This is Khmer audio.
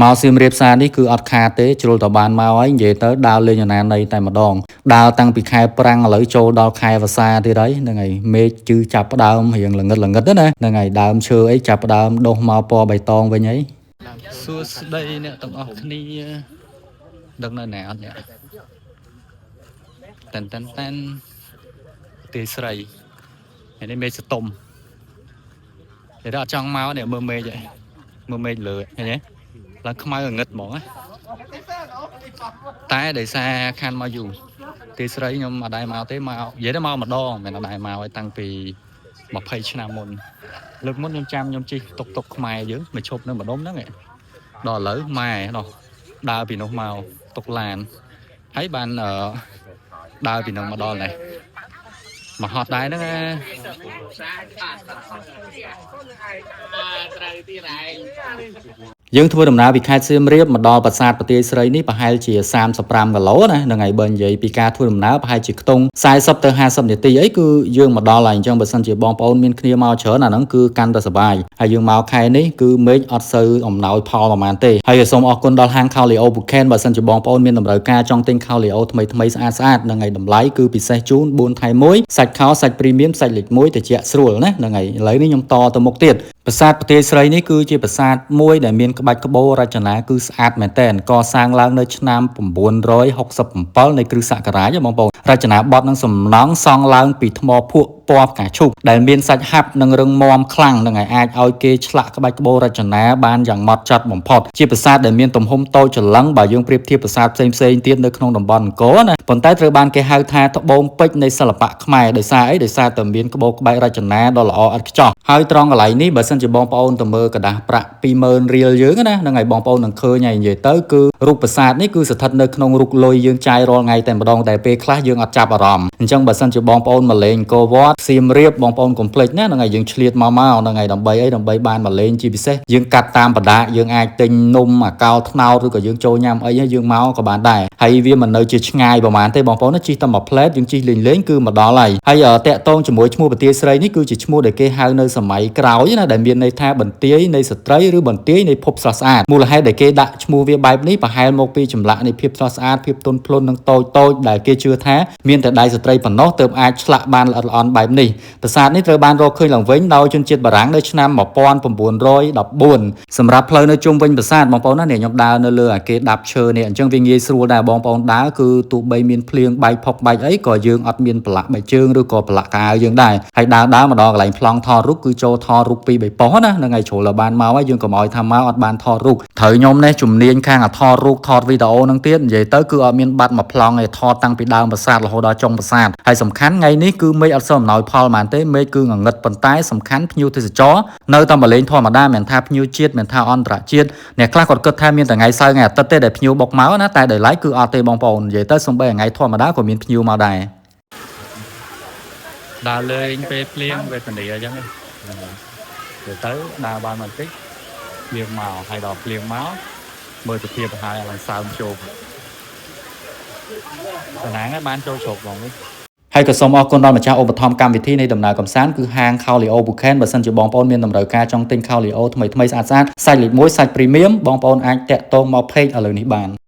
មកសៀមរាបសារនេះគឺអត់ខាតទេជ្រុលតបានមកហើយនិយាយទៅដើរលេងអាណានៃតែម្ដងដើរតាំងពីខែប្រាំងឥឡូវចូលដល់ខែវស្សាទៀតហើយហ្នឹងហើយមេឃជឺចាប់ផ្ដើមរៀងល្ងិតណាហ្នឹងហើយដើមឈើអីចាប់ផ្ដើមដុះមកពណ៌បៃតងវិញហើយសួស្ដីអ្នកទាំងអស់គ្នាដឹងនៅណាអត់អ្នកតាន់ទីស្រីនេះមេឃសតុំតែអត់ចង់មកនេះមើលមេឃហ៎មើលមេឃលើឃើញទេឡើងខ្មៅងឹតហ្មងណាតែដោយសារខានមកយូរទីស្រីខ្ញុំអត់ដែរមកទេមកនិយាយទៅមកម្ដងមិនអត់ដែរមកឲ្យតាំងពី20ឆ្នាំមុនលើកមុនខ្ញុំចាំខ្ញុំជិះតុកខ្មែរយើងមកឈប់នៅម្ដុំហ្នឹងដល់ឥឡូវម៉ែនោះដើរពីនោះមកតុកឡានហើយបានដើរពីនោះមកដល់នេះមកហត់ដែរហ្នឹងយើងធ្វើដំណើរពីខេត្តសៀមរាបមកដល់ប្រាសាទប្រទាយស្រីនេះប្រហែលជា35គីឡូណាហ្នឹងហើយបើនិយាយពីការធ្វើដំណើរប្រហែលជាខ្ទង់40ទៅ50នាទីអីគឺយើងមកដល់ហើយអញ្ចឹងបើសិនជាបងប្អូនមានគ្នាមកច្រើនអាហ្នឹងគឺកាន់តែសប្បាយហើយយើងមកខែនេះគឺមេឃអត់សូវអំណោយផលប្រហែលទេហើយសូមអរគុណដល់ហាង Khao Leo Phuket បើសិនជាបងប្អូនមានតម្រូវការចង់ទិញ Khao Leo ថ្មីស្អាតហ្នឹងហើយតម្លៃគឺពិសេសជូន4ថែ1សាច់ខោសាច់ព្រីមៀមសាច់លេខ1ត្រជាក់ស្រួលណាហ្នឹងហើយឥឡូវនេះខ្ញុំតទៅមុខទៀតប្រាសាទប្រទាយស្រីនេះគឺជាប្រាសាទមួយដែលមានក្បាច់ក្បូររចនាគឺស្អាតមែនទែនកសាងឡើងនៅឆ្នាំ967នៃគ្រិស្តសករាជបងប្អូនរចនាបថនិងសំណង់សង់ឡើងពីថ្មភក់ពណ៌ផ្កាឈូកដែលមានសាច់ហាប់និងរឹងមាំខ្លាំងនឹងអាចឲ្យគេឆ្លាក់ក្បាច់ក្បូររចនាបានយ៉ាងម៉ត់ចត់បំផុតជាប្រាសាទដែលមានទំហំតូចច្រឡឹងបើយើងប្រៀបធៀបប្រាសាទផ្សេងទៀតនៅក្នុងតំបន់អង្គរណាប៉ុន្តែត្រូវបានគេហៅថាត្បូងពេជ្រនៃសិល្បៈខ្មែរដោយសារអីដោយសារតែមានក្បូរក្បាច់រចនាដ៏ល្អឥតខ្ចោះហើយត្រង់កន្លែងនេះបើសិនជាបងប្អូនទៅមើលกระดาษប្រាក់20000រៀលយើងណាហ្នឹងហើយបងប្អូននឹងឃើញហើយនិយាយទៅគឺរូបប្រាសាទនេះគឺស្ថិតនៅក្នុងរូបលុយយើងចាយរាល់ថ្ងៃតែម្ដងតែពេលខ្លះយើងអត់ចាប់អារម្មណ៍អញ្ចឹងបើសិនជាបងប្អូនមកលេងអង្គរវត្តសៀមរាបបងប្អូនកុំភ្លេចណាហ្នឹងហើយយើងឆ្លៀតមកហ្នឹងហើយដើម្បីបានមកលេងជាពិសេសយើងកាត់តាមបណ្ដាយើងអាចទិញនំអាកោថ្នោតឬក៏យើងចូលញ៉ាំអីយើងមកក៏បានដែរហើយវាមិននៅជាឆ្ងាយប្រហែលទេបងប្អូនជិះតែមួយផ្លែតយើងជិះលេងគឺមកដល់ហើយតាក់ទងជាមួយឈ្មោះប្រទាយស្រីនេះគឺជាឈ្មោះដែលគេហៅនៅសម័យក្រោយណាដែលមានន័យថាបន្ទាយនៃស្ត្រីឬបន្ទាយនៃភពស្រស់ស្អាតមូលហេតុដែលគេដាក់ឈ្មោះវាបែបនេះប្រហែលមកពីចម្លាក់នៃភាពស្រស់ស្អាតភាពទន់ភ្លន់និងតូចដែលគេជឿថាមានតែដៃស្ត្រីប៉ុណ្ណោះទើបអាចឆ្លាក់បានល្អិតល្អន់បែបនេះប្រាសាទនេះត្រូវបានរកឃើញឡើងវិញដោយជនជាតិបារាំងនៅឆ្នាំ1914សម្រាប់ផ្លូវនៅជុំវិញប្រាសាទបងប្អូនណានេះខ្ញុំដើរនៅលើអាគេដាប់ឈើនេះអញ្ចឹងវាងាយស្រួលដែរបងប្អូនដើរគឺទោះបីមានភ្លៀងបែកផុកបែកអីក៏យើងអត់មានប្រឡាក់បែកជើងឬក៏ប្រឡាក់កាវយើងដែរហើយដើរមកដល់កន្លែងប្លង់ថតរូបគឺចូលថតរូប2 3ប៉ុស្តិ៍ណាហ្នឹងហើយជ្រុលបានមកហើយយើងកុំឲ្យថាមកអត់បានថតរូបត្រូវខ្ញុំនេះជំនាញខាងថតរូបថតវីដេអូហ្នឹងទៀតនិយាយទៅគឺអត់មានបាត់មកប្លង់ឯថតតាំងពីដើមប្រាសាទរហូតដល់ចុងប្រាសាទហើយសំខាន់ថ្ងៃនេះគឺមេឃអត់សូវអំណោយផលហ្មងទេមេឃគឺងងឹតប៉ុន្តែសំខាន់ភ្ញៀវទេសចរនៅតែមកលេងធម្មតាមិនថាភ្ញៀវជាតិមិនថាអន្តរជាតិអ្នកខ្លះគាត់គិតថាមានតែថ្ងៃសៅរ៍ថ្ងៃអាទិត្យទេដែលភ្ញៀវបុកមកណាតែដោយឡែកគឺអត់ទេបងប្អូននិយាយទៅសំបីថ្ងៃធម្មតាក៏មានភ្ញៀវមកដែរដើរលេងពេលភ្លៀងវេទនាអញ្ចឹងទៅដើរបានបន្តិចភ្លៀងមកហើយដល់ភ្លៀងមកមើលទៅភាពទៅហើយឡើងសើមជោគតំណាងឲ្យបានចូលជ្រកបងនេះហើយក៏សូមអរគុណដល់ម្ចាស់ឧបត្ថម្ភកម្មវិធីនៃដំណើរកម្សាន្តគឺហាង Khao Leo Phuket បើសិនជាបងប្អូនមានតម្រូវការចង់ទិញ Khao Leo ថ្មីស្អាតសាច់លេខ1សាច់ព្រីមៀមបងប្អូនអាចតាក់ទងមក page ឥឡូវនេះបាន